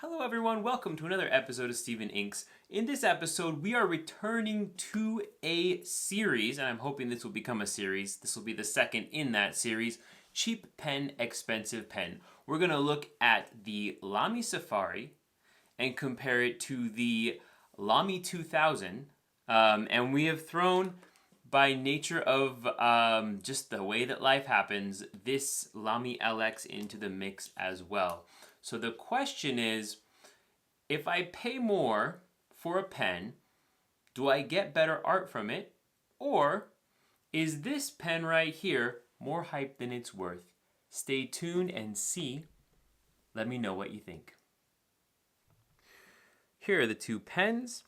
Hello everyone, welcome to another episode of Steven Inks. In this episode, we are returning to a series, and I'm hoping this will become a series. This will be the second in that series, Cheap Pen, Expensive Pen. We're going to look at the Lamy Safari and compare it to the Lamy 2000. And we have thrown, by nature of just the way that life happens, this Lamy LX into the mix as well. So the question is, if I pay more for a pen, do I get better art from it? Or is this pen right here more hype than it's worth? Stay tuned and see. Let me know what you think. Here are the two pens.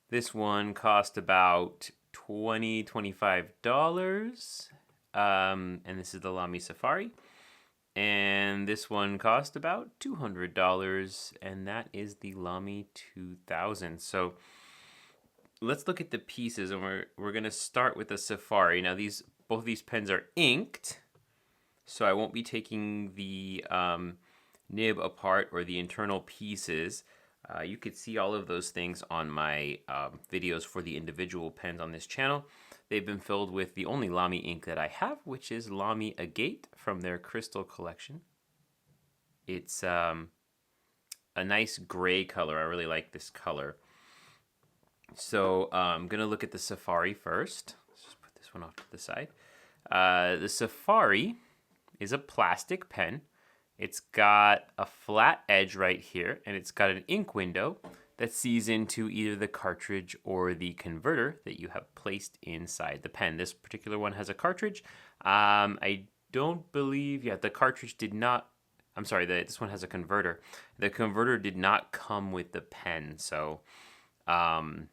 This one cost about $25, and this is the Lamy Safari. And this one cost about $200, and that is the Lamy 2000. So let's look at the pieces, and we're gonna start with the Safari. Now both these pens are inked, so I won't be taking the nib apart or the internal pieces. You could see all of those things on my videos for the individual pens on this channel. They've been filled with the only Lamy ink that I have, which is Lamy Agate from their Crystal collection. It's a nice gray color. I really like this color. So I'm going to look at the Safari first. Let's just put this one off to the side. The Safari is a plastic pen. It's got a flat edge right here, and it's got an ink window that sees into either the cartridge or the converter that you have placed inside the pen. This particular one has a cartridge. I don't believe, the cartridge did not, this one has a converter. The converter did not come with the pen, so you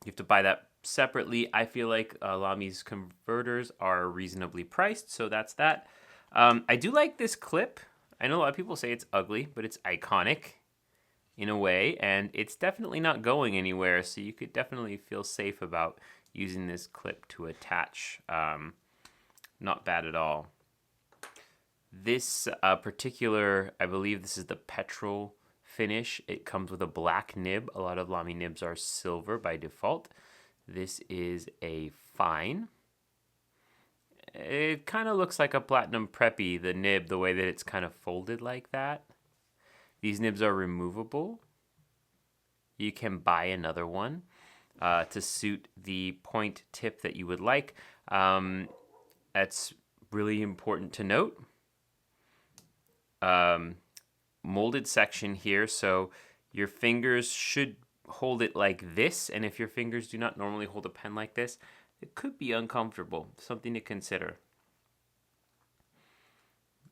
have to buy that separately. I feel like Lamy's converters are reasonably priced, so that's that. I do like this clip. I know a lot of people say it's ugly, but it's iconic in a way, and it's definitely not going anywhere, so you could definitely feel safe about using this clip to attach. Not bad at all. This particular, I believe this is the petrol finish. It comes with a black nib. A lot of Lamy nibs are silver by default. This is a fine. It kind of looks like a Platinum Preppy, the nib, the way that it's kind of folded like that. These nibs are removable. You can buy another one to suit the point tip that you would like. That's really important to note. Molded section here, so your fingers should hold it like this, and if your fingers do not normally hold a pen like this, it could be uncomfortable. Something to consider.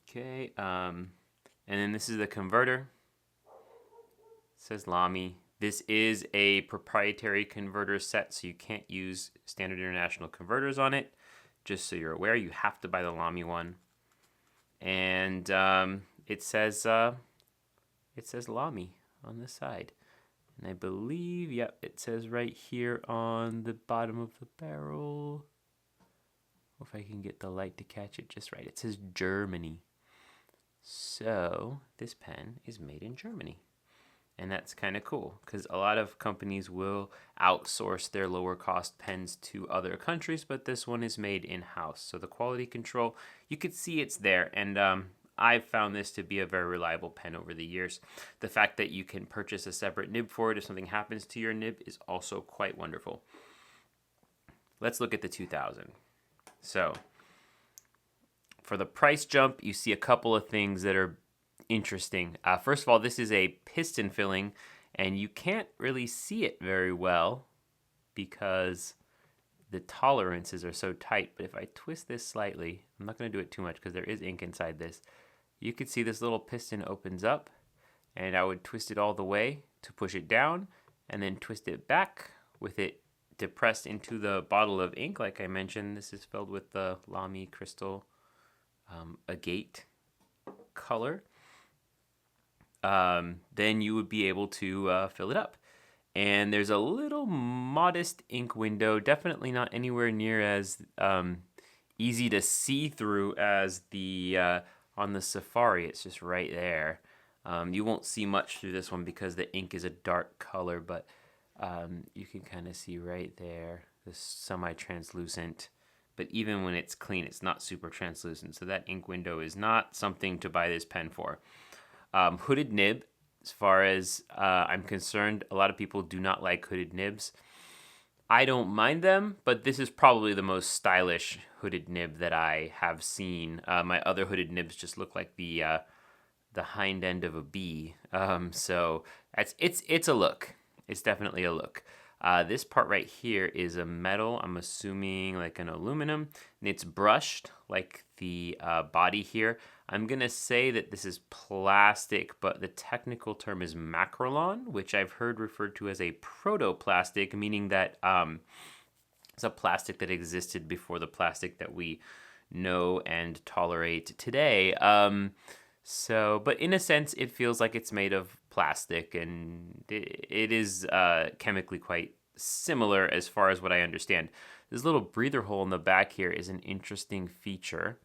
Okay, and then this is the converter. It says Lamy. This is a proprietary converter set, so you can't use standard international converters on it. Just so you're aware, you have to buy the Lamy one. And it says Lamy on the side. And I believe, it says right here on the bottom of the barrel. If I can get the light to catch it just right. It says Germany. So this pen is made in Germany. And that's kind of cool because a lot of companies will outsource their lower cost pens to other countries, but this one is made in-house. So the quality control, you could see it's there. And I've found this to be a very reliable pen over the years. The fact that you can purchase a separate nib for it if something happens to your nib is also quite wonderful. Let's look at the 2000. So for the price jump, you see a couple of things that are interesting. First of all, this is a piston filling, and you can't really see it very well because the tolerances are so tight. But if I twist this slightly, I'm not going to do it too much because there is ink inside this. You can see this little piston opens up, and I would twist it all the way to push it down, and then twist it back with it depressed into the bottle of ink. Like I mentioned, this is filled with the Lamy Crystal Agate color. Then you would be able to fill it up. And there's a little modest ink window, definitely not anywhere near as easy to see through as the on the Safari. It's just right there. You won't see much through this one because the ink is a dark color, but you can kind of see right there, this semi-translucent. But even when it's clean, it's not super translucent. So that ink window is not something to buy this pen for. Hooded nib, as far as I'm concerned, a lot of people do not like hooded nibs. I don't mind them, but this is probably the most stylish hooded nib that I have seen. My other hooded nibs just look like the hind end of a bee. So it's a look. It's definitely a look. This part right here is a metal, I'm assuming like an aluminum, and it's brushed like the body here. I'm going to say that this is plastic, but the technical term is macrolon, which I've heard referred to as a protoplastic, meaning that it's a plastic that existed before the plastic that we know and tolerate today. But in a sense, it feels like it's made of plastic, and it is chemically quite similar as far as what I understand. This little breather hole in the back here is an interesting feature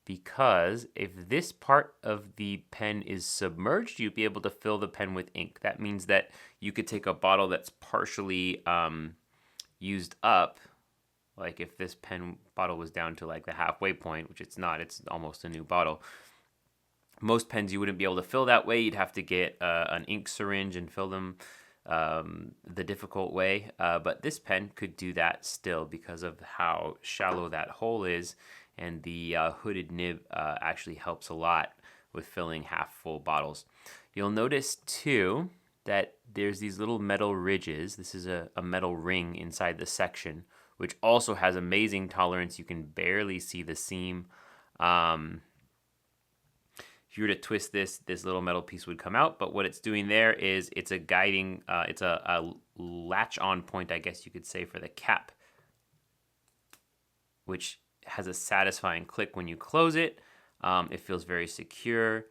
because if this part of the pen is submerged, you'd be able to fill the pen with ink. That means that you could take a bottle that's partially used up, like if this pen bottle was down to like the halfway point, which it's not, it's almost a new bottle. Most pens you wouldn't be able to fill that way. You'd have to get an ink syringe and fill them the difficult way. But this pen could do that still because of how shallow that hole is. And the hooded nib actually helps a lot with filling half full bottles. You'll notice too that there's these little metal ridges. This is a metal ring inside the section, which also has amazing tolerance. You can barely see the seam. If you were to twist this little metal piece would come out, but what it's doing there is it's a guiding, it's a latch-on point, I guess you could say, for the cap, which has a satisfying click when you close it. It feels very secure,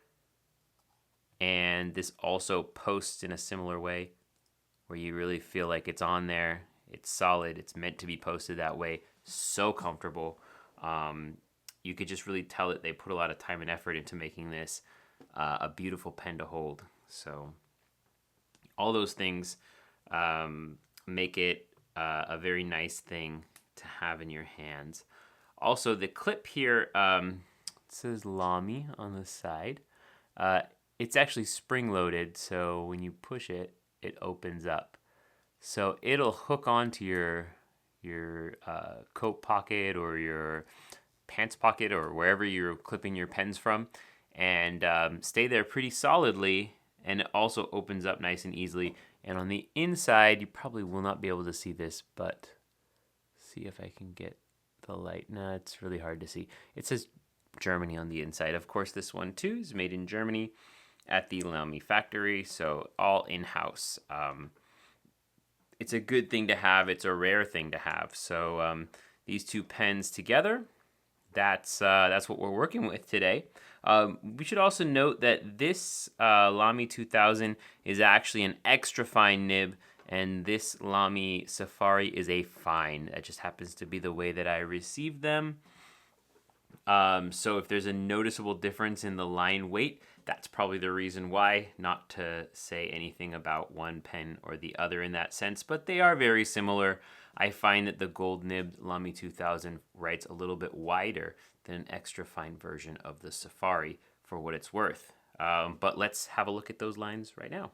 and this also posts in a similar way where you really feel like it's on there. It's solid. It's meant to be posted that way. So comfortable. You could just really tell that they put a lot of time and effort into making this a beautiful pen to hold. So all those things make it a very nice thing to have in your hands. Also, the clip here, it says Lamy on the side. It's actually spring-loaded, so when you push it, it opens up. So it'll hook onto your coat pocket or your pants pocket or wherever you're clipping your pens from, and stay there pretty solidly, and it also opens up nice and easily. And on the inside, you probably will not be able to see this, but see if I can get the light. No, it's really hard to see. It says Germany on the inside. Of course, this one too is made in Germany at the Lamy factory, so all in-house. It's a good thing to have. It's a rare thing to have. So these two pens together, that's what we're working with today. We should also note that this Lamy 2000 is actually an extra fine nib, and this Lamy Safari is a fine. That just happens to be the way that I received them. So if there's a noticeable difference in the line weight, that's probably the reason why. Not to say anything about one pen or the other in that sense, but they are very similar. I find that the gold nibbed Lamy 2000 writes a little bit wider than an extra fine version of the Safari for what it's worth. But let's have a look at those lines right now.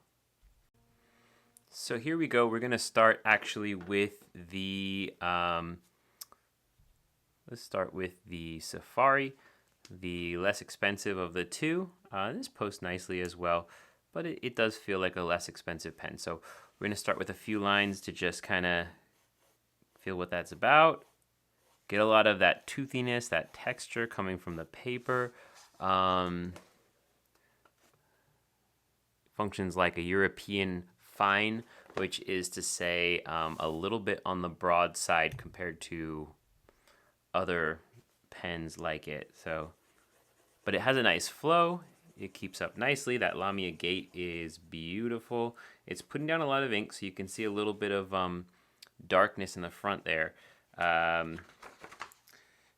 So here we go. We're going to start actually with the, let's start with the Safari, the less expensive of the two. This posts nicely as well, but it does feel like a less expensive pen. So we're going to start with a few lines to just kind of feel what that's about. Get a lot of that toothiness, that texture coming from the paper. Functions like a European fine, which is to say a little bit on the broad side compared to other pens like it. So, but it has a nice flow. It keeps up nicely. That Lamy Agate is beautiful. It's putting down a lot of ink, so you can see a little bit of darkness in the front there.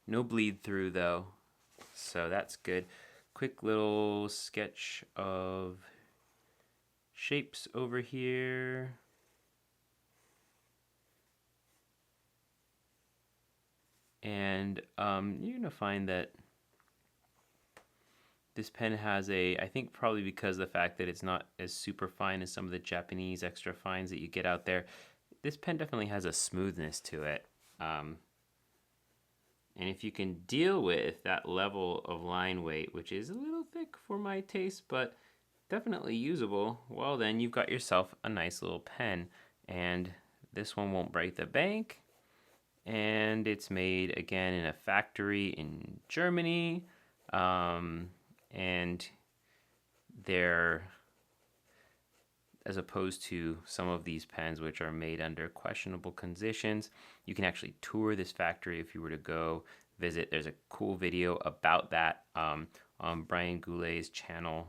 No bleed through though, so that's good. Quick little sketch of shapes over here. And you're going to find that this pen has I think probably because of the fact that it's not as super fine as some of the Japanese extra fines that you get out there, this pen definitely has a smoothness to it. And if you can deal with that level of line weight, which is a little thick for my taste, but definitely usable, well then you've got yourself a nice little pen. And this one won't break the bank. And it's made again in a factory in Germany. And they're, as opposed to some of these pens which are made under questionable conditions, you can actually tour this factory if you were to go visit. There's a cool video about that on Brian Goulet's channel,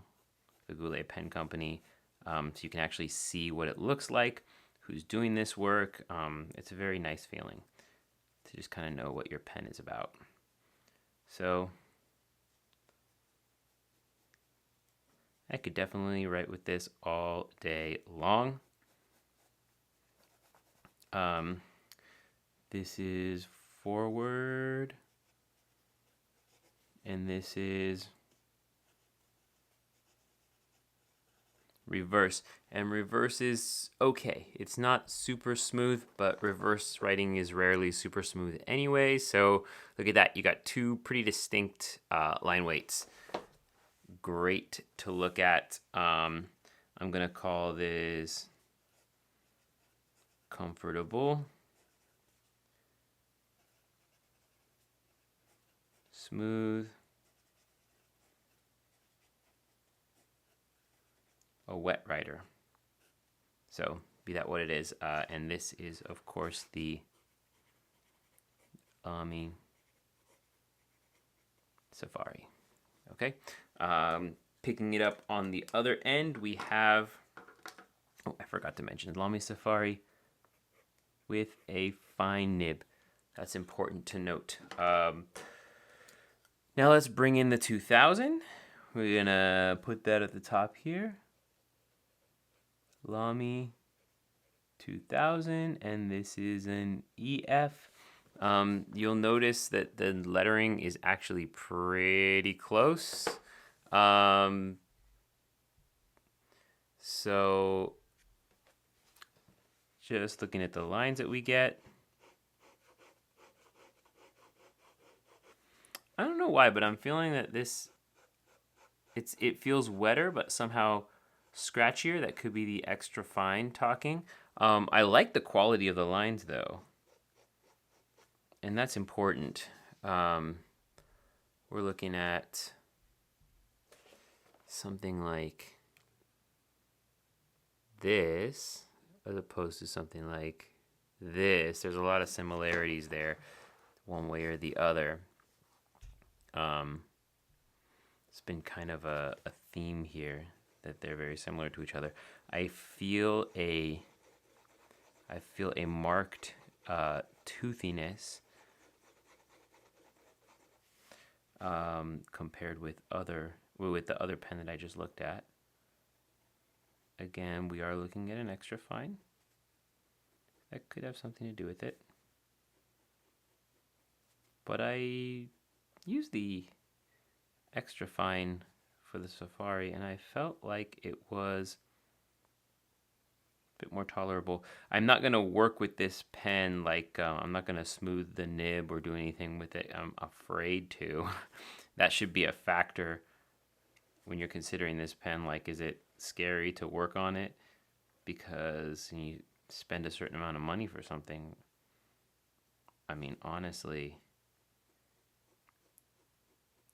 the Goulet Pen Company. So you can actually see what it looks like, who's doing this work. It's a very nice feeling to just kind of know what your pen is about. So I could definitely write with this all day long. This is forward, and this is reverse. And reverse is okay. It's not super smooth, but reverse writing is rarely super smooth anyway. So look at that. You got two pretty distinct line weights. Great to look at. I'm going to call this comfortable, smooth, a wet writer. So be that what it is. And this is, of course, the Lamy Safari. Okay. Picking it up on the other end, we have, oh, I forgot to mention, Lamy Safari with a fine nib. That's important to note. Now let's bring in the 2000. We're gonna put that at the top here. Lamy 2000, and this is an EF. You'll notice that the lettering is actually pretty close. So just looking at the lines that we get, I don't know why, but I'm feeling that it feels wetter, but somehow scratchier. That could be the extra fine talking. I like the quality of the lines though, and that's important. We're looking at something like this as opposed to something like this. There's a lot of similarities there, one way or the other. It's been kind of a theme here that they're very similar to each other. I feel a marked toothiness compared with the other pen that I just looked at. Again, we are looking at an extra fine. That could have something to do with it. But I used the extra fine for the Safari, and I felt like it was a bit more tolerable. I'm not going to work with this pen like I'm not going to smooth the nib or do anything with it. I'm afraid to. That should be a factor when you're considering this pen. Like, is it scary to work on it because you spend a certain amount of money for something? I mean, honestly,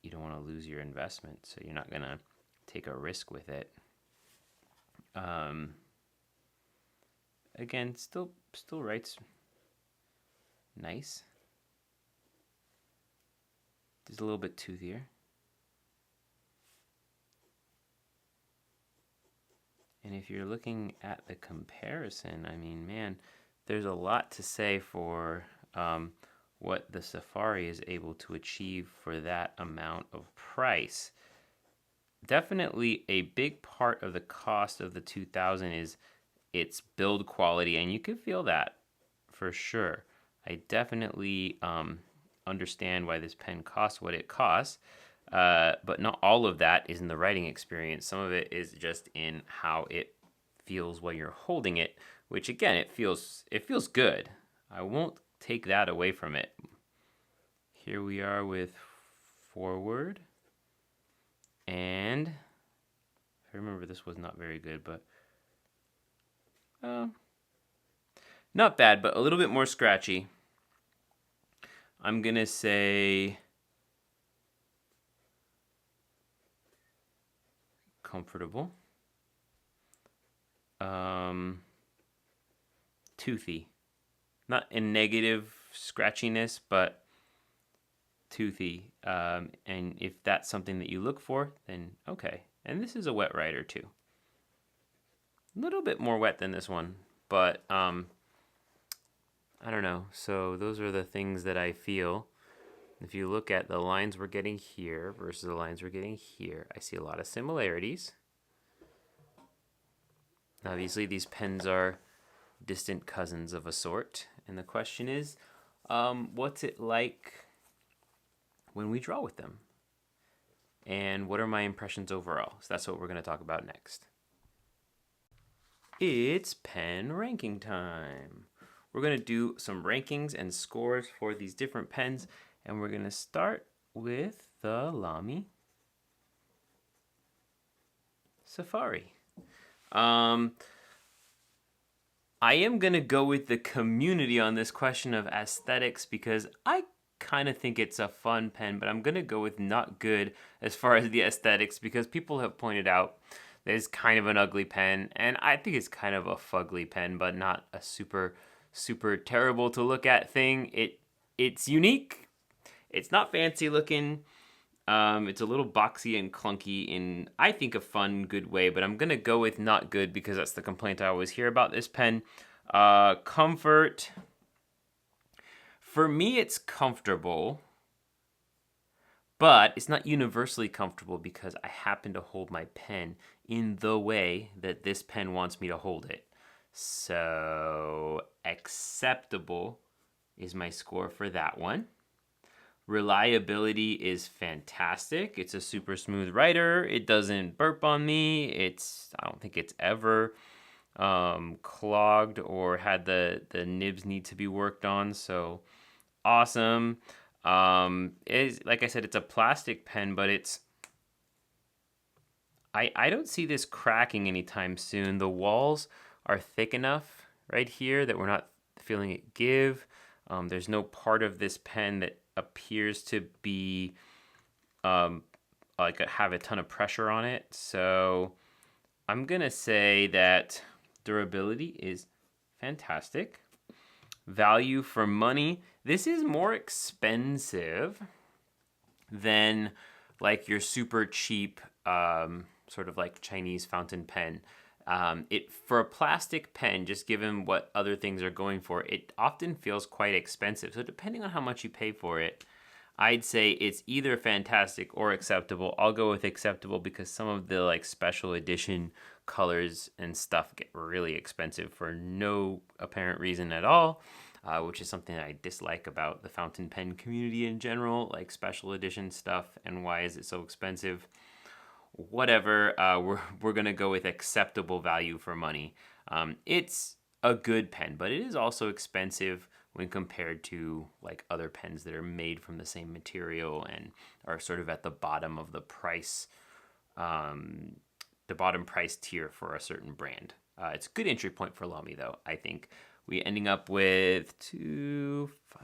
you don't want to lose your investment, so you're not going to take a risk with it. Again, still writes nice. Just a little bit toothier. And if you're looking at the comparison, I mean, man, there's a lot to say for what the Safari is able to achieve for that amount of price. definitely a big part of the cost of the 2000 is its build quality, and you can feel that for sure. I definitely understand why this pen costs what it costs, but not all of that is in the writing experience. Some of it is just in how it feels while you're holding it, which again, it feels good. I won't take that away from it. Here we are with forward, and I remember this was not very good, but not bad, but a little bit more scratchy. I'm gonna say comfortable. Toothy. Not in negative scratchiness, but toothy. And if that's something that you look for, then okay. And this is a wet writer too. A little bit more wet than this one, but I don't know. So those are the things that I feel. If you look at the lines we're getting here versus the lines we're getting here, I see a lot of similarities. Obviously, these pens are distant cousins of a sort, and the question is, what's it like when we draw with them? And what are my impressions overall? So that's what we're going to talk about next. It's pen ranking time. We're going to do some rankings and scores for these different pens, and we're going to start with the Lamy Safari. I am going to go with the community on this question of aesthetics because I kind of think it's a fun pen, but I'm going to go with not good as far as the aesthetics because people have pointed out that it's kind of an ugly pen, and I think it's kind of a fugly pen, but not a super, super terrible to look at thing. It's unique. It's not fancy looking. It's a little boxy and clunky in, I think, a fun, good way, but I'm going to go with not good because that's the complaint I always hear about this pen. Comfort. For me, it's comfortable, but it's not universally comfortable because I happen to hold my pen in the way that this pen wants me to hold it. So, acceptable is my score for that one. Reliability is fantastic. It's a super smooth writer. It doesn't burp on me. I don't think it's ever clogged or had the nibs need to be worked on. So awesome. Is like I said, it's a plastic pen, but I don't see this cracking anytime soon. The walls are thick enough right here that we're not feeling it give. There's no part of this pen that appears to be have a ton of pressure on it. So I'm gonna say that durability is fantastic. Value for money. This is more expensive than like your super cheap sort of like Chinese fountain pen. It for a plastic pen, just given what other things are going for, it often feels quite expensive. So depending on how much you pay for it, I'd say it's either fantastic or acceptable. I'll go with acceptable because some of the like special edition colors and stuff get really expensive for no apparent reason at all, which is something I dislike about the fountain pen community in general, like special edition stuff and why is it so expensive. Whatever, we're gonna go with acceptable value for money. It's a good pen, but it is also expensive when compared to like other pens that are made from the same material and are sort of at the bottom of the price, the bottom price tier for a certain brand. It's a good entry point for Lamy, though. I think we ending up with 2, 5.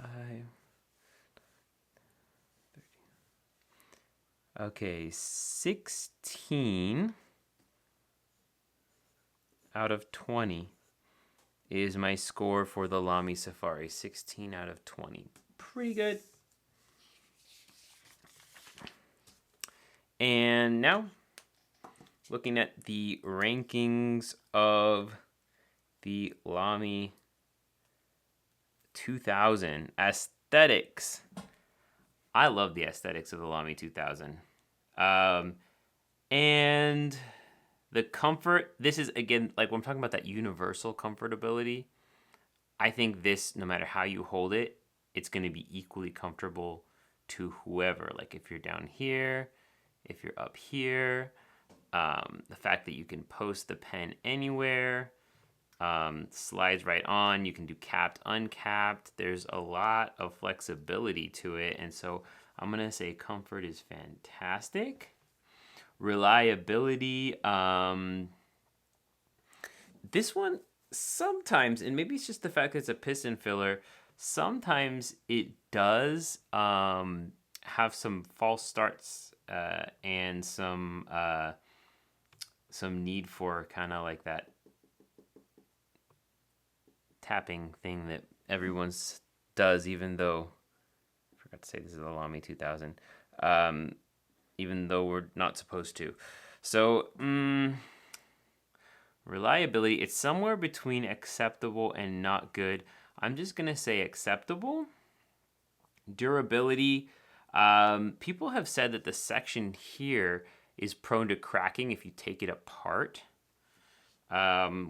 Okay, 16 out of 20 is my score for the Lamy Safari. 16 out of 20. Pretty good. And now, looking at the rankings of the Lamy 2000 aesthetics. I love the aesthetics of the Lamy 2000. And the comfort, this is, again, like when I'm talking about that universal comfortability, I think this, no matter how you hold it, it's going to be equally comfortable to whoever. Like if you're down here, if you're up here, the fact that you can post the pen anywhere, slides right on, you can do capped, uncapped. There's a lot of flexibility to it. And so I'm going to say comfort is fantastic. Reliability, this one sometimes, and maybe it's just the fact that it's a piston filler, sometimes it does have some false starts and some need for kind of like that tapping thing that everyone's does, even though, I forgot to say this is a Lamy 2000, even though we're not supposed to. So, reliability, it's somewhere between acceptable and not good. I'm just going to say acceptable. Durability, people have said that the section here is prone to cracking if you take it apart,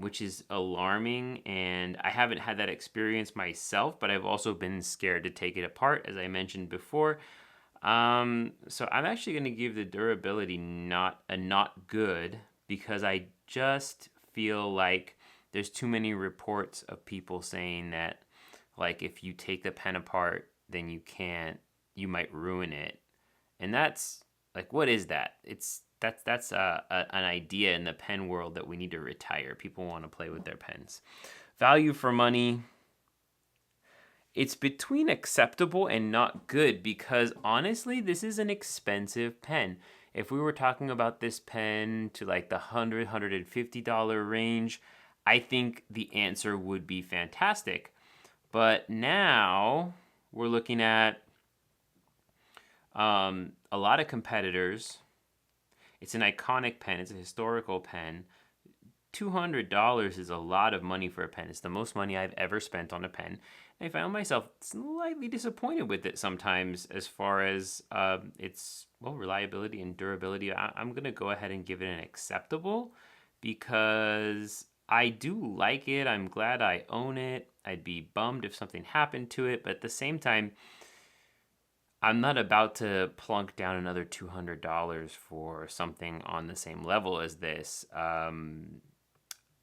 which is alarming. And I haven't had that experience myself, but I've also been scared to take it apart, as I mentioned before. So I'm actually going to give the durability not good, because I just feel like there's too many reports of people saying that, like, if you take the pen apart, then you might ruin it. And that's like, what is that? That's an idea in the pen world that we need to retire. People want to play with their pens. Value for money, it's between acceptable and not good, because honestly, this is an expensive pen. If we were talking about this pen to like the $150 range, I think the answer would be fantastic. But now we're looking at a lot of competitors. It's an iconic pen. It's a historical pen. $200 is a lot of money for a pen. It's the most money I've ever spent on a pen. I found myself slightly disappointed with it sometimes, as far as its reliability and durability. I'm going to go ahead and give it an acceptable, because I do like it. I'm glad I own it. I'd be bummed if something happened to it, but at the same time, I'm not about to plunk down another $200 for something on the same level as this.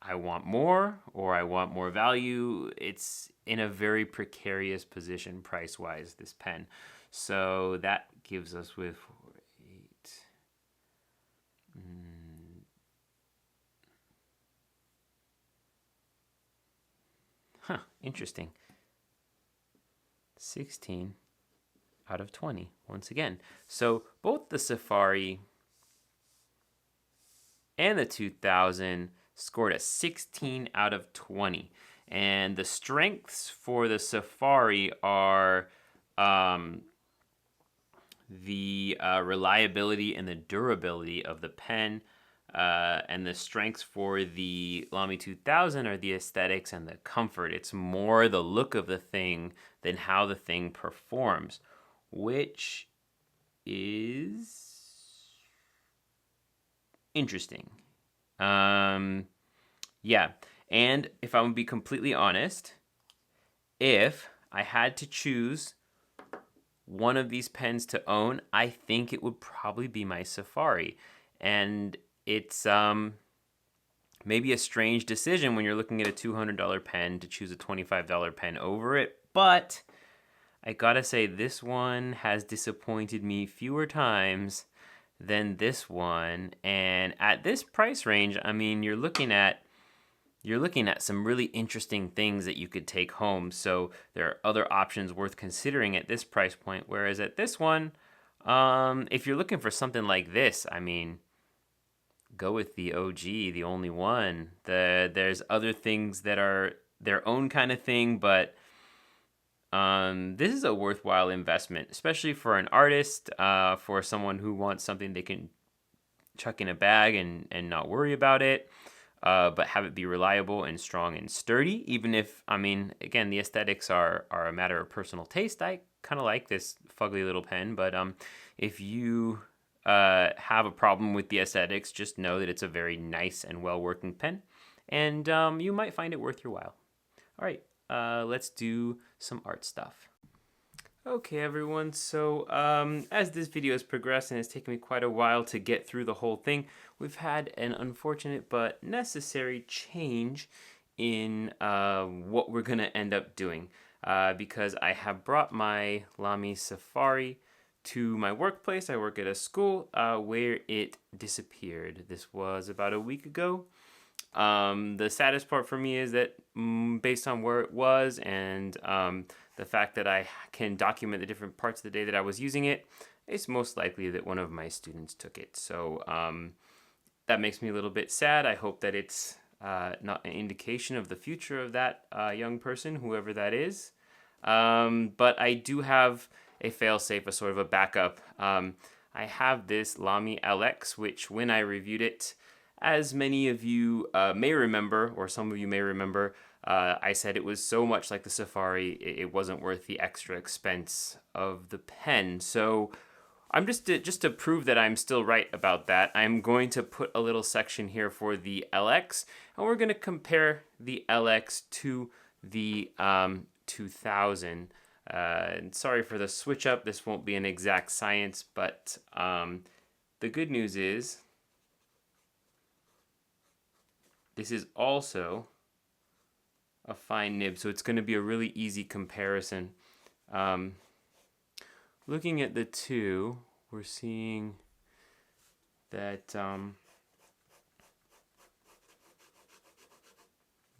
I want more, or I want more value. It's in a very precarious position price-wise, this pen. So that gives us with 8. Interesting. 16 out of 20, once again. So both the Safari and the 2000 scored a 16 out of 20. And the strengths for the Safari are the reliability and the durability of the pen. And the strengths for the Lamy 2000 are the aesthetics and the comfort. It's more the look of the thing than how the thing performs, which is interesting. Yeah. And if I'm going to be completely honest, if I had to choose one of these pens to own, I think it would probably be my Safari. And it's maybe a strange decision when you're looking at a $200 pen to choose a $25 pen over it, but I gotta say, this one has disappointed me fewer times than this one. And at this price range, I mean, you're looking at some really interesting things that you could take home. So there are other options worth considering at this price point. Whereas at this one, if you're looking for something like this, I mean, go with the OG, the only one. There's other things that are their own kind of thing, but this is a worthwhile investment, especially for an artist, for someone who wants something they can chuck in a bag and not worry about it, but have it be reliable and strong and sturdy. Even if, I mean, again, the aesthetics are a matter of personal taste. I kind of like this fugly little pen, but if you have a problem with the aesthetics, just know that it's a very nice and well-working pen, and you might find it worth your while. All right, let's do some art stuff. Okay, everyone, so as this video has progressed and it's taken me quite a while to get through the whole thing, we've had an unfortunate but necessary change in what we're going to end up doing because I have brought my Lamy Safari to my workplace. I work at a school where it disappeared. This was about a week ago. The saddest part for me is that based on where it was and the fact that I can document the different parts of the day that I was using it, it's most likely that one of my students took it. So that makes me a little bit sad. I hope that it's not an indication of the future of that young person, whoever that is. But I do have a fail-safe, a sort of a backup. I have this Lamy LX, which when I reviewed it, as many of you may remember, or some of you may remember, I said it was so much like the Safari, it wasn't worth the extra expense of the pen. So I'm just to prove that I'm still right about that, I'm going to put a little section here for the LX, and we're going to compare the LX to the 2000. And sorry for the switch up, this won't be an exact science, but the good news is this is also a fine nib, so it's going to be a really easy comparison. Looking at the two, we're seeing that,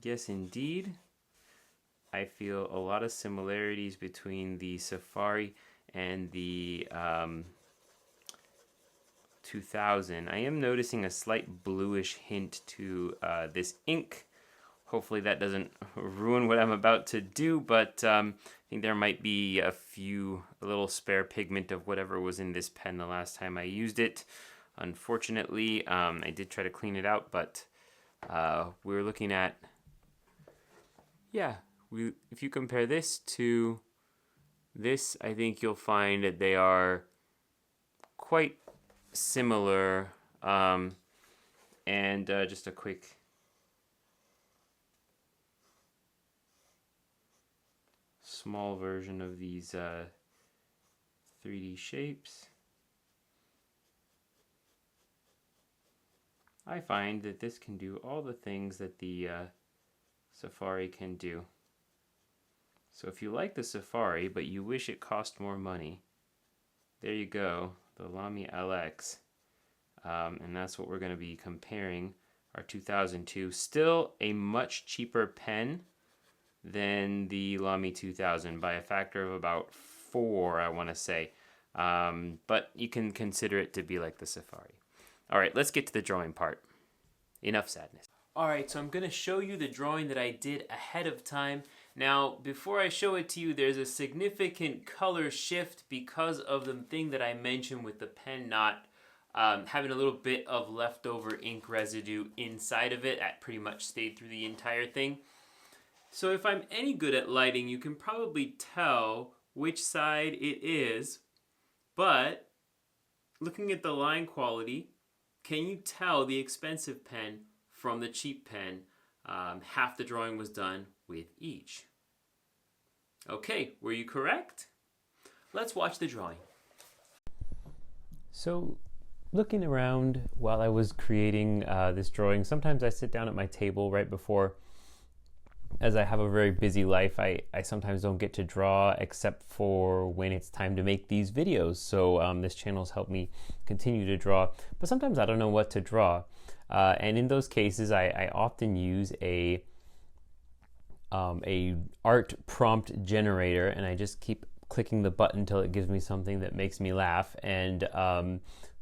yes, indeed, I feel a lot of similarities between the Safari and the 2000. I am noticing a slight bluish hint to this ink. Hopefully that doesn't ruin what I'm about to do, but I think there might be a little spare pigment of whatever was in this pen the last time I used it. Unfortunately, I did try to clean it out, but we're looking at, yeah, if you compare this to this, I think you'll find that they are quite similar. And just a quick small version of these 3D shapes. I find that this can do all the things that the Safari can do. So if you like the Safari but you wish it cost more money, there you go, the Lamy LX. And that's what we're going to be comparing our 2002. Still a much cheaper pen than the Lamy 2000 by a factor of about 4, I want to say. But you can consider it to be like the Safari. All right, let's get to the drawing part. Enough sadness. All right, so I'm going to show you the drawing that I did ahead of time. Now, before I show it to you, there's a significant color shift because of the thing that I mentioned with the pen not having a little bit of leftover ink residue inside of it. That pretty much stayed through the entire thing. So if I'm any good at lighting, you can probably tell which side it is, but looking at the line quality, can you tell the expensive pen from the cheap pen? Half the drawing was done with each. Okay, were you correct? Let's watch the drawing. So, looking around while I was creating this drawing, sometimes I sit down at my table right before, as I have a very busy life, I sometimes don't get to draw except for when it's time to make these videos. So this channel's helped me continue to draw, but sometimes I don't know what to draw. And in those cases, I often use a art prompt generator, and I just keep clicking the button until it gives me something that makes me laugh. And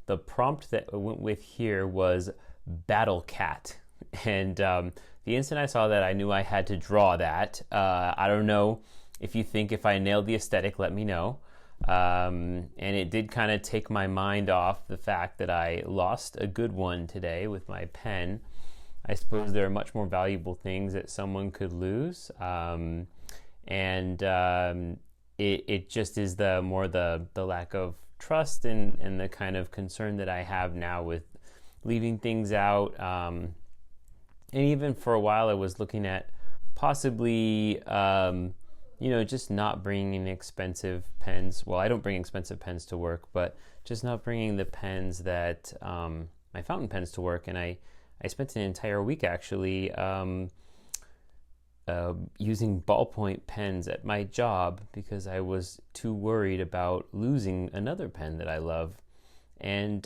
the prompt that I went with here was Battle Cat. And the instant I saw that, I knew I had to draw that. I don't know if you think if I nailed the aesthetic, let me know. And it did kind of take my mind off the fact that I lost a good one today with my pen. I suppose there are much more valuable things that someone could lose. It just is the lack of trust and the kind of concern that I have now with leaving things out. And even for a while I was looking at possibly, just not bringing expensive pens. Well, I don't bring expensive pens to work, but just not bringing the pens that, my fountain pens to work. And I spent an entire week actually using ballpoint pens at my job because I was too worried about losing another pen that I love. And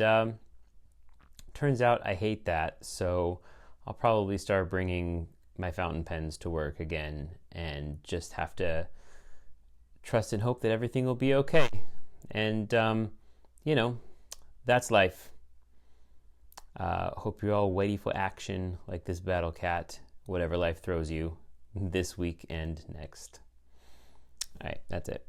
turns out I hate that, so I'll probably start bringing my fountain pens to work again and just have to trust and hope that everything will be okay. And, that's life. Hope you're all ready for action like this battle cat, whatever life throws you this week and next. All right, that's it.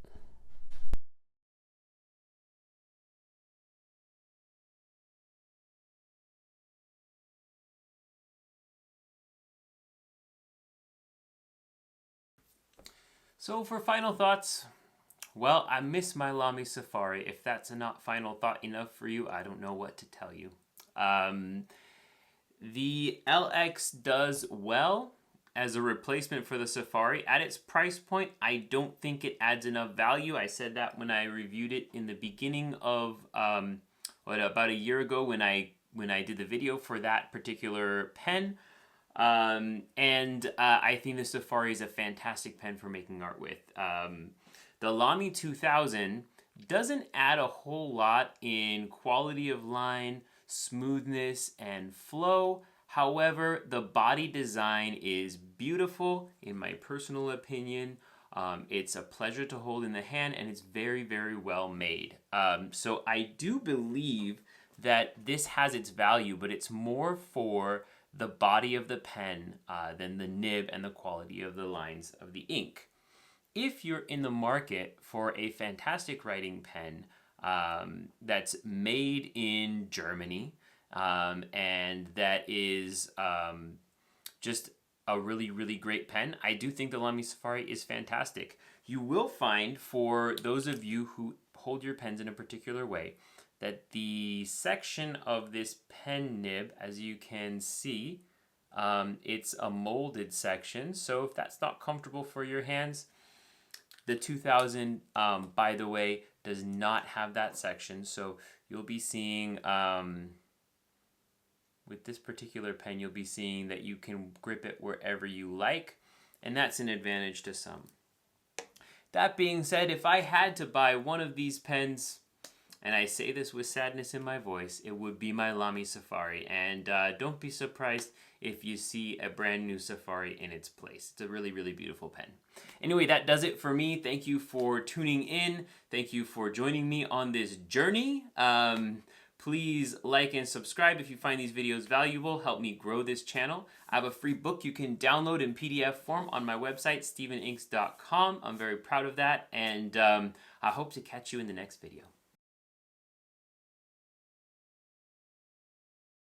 So for final thoughts, well, I miss my Lamy Safari. If that's not final thought enough for you, I don't know what to tell you. The LX does well as a replacement for the Safari. At its price point, I don't think it adds enough value. I said that when I reviewed it in the beginning of, about a year ago when I did the video for that particular pen. I think the Safari is a fantastic pen for making art with. The Lamy 2000 doesn't add a whole lot in quality of line, smoothness, and flow. However, the body design is beautiful, in my personal opinion. It's a pleasure to hold in the hand, and it's very, very well made. So I do believe that this has its value, but it's more for the body of the pen than the nib and the quality of the lines of the ink. If you're in the market for a fantastic writing pen that's made in Germany and that is just a really, really great pen, I do think the Lamy Safari is fantastic. You will find, for those of you who hold your pens in a particular way, that the section of this pen nib, as you can see, it's a molded section. So if that's not comfortable for your hands, the 2000, by the way, does not have that section. So you'll be seeing, with this particular pen, you'll be seeing that you can grip it wherever you like, and that's an advantage to some. That being said, if I had to buy one of these pens, and I say this with sadness in my voice, it would be my Lamy Safari. And don't be surprised if you see a brand new Safari in its place. It's a really, really beautiful pen. Anyway, that does it for me. Thank you for tuning in. Thank you for joining me on this journey. Please like and subscribe if you find these videos valuable. Help me grow this channel. I have a free book you can download in PDF form on my website, steveninks.com. I'm very proud of that, and I hope to catch you in the next video.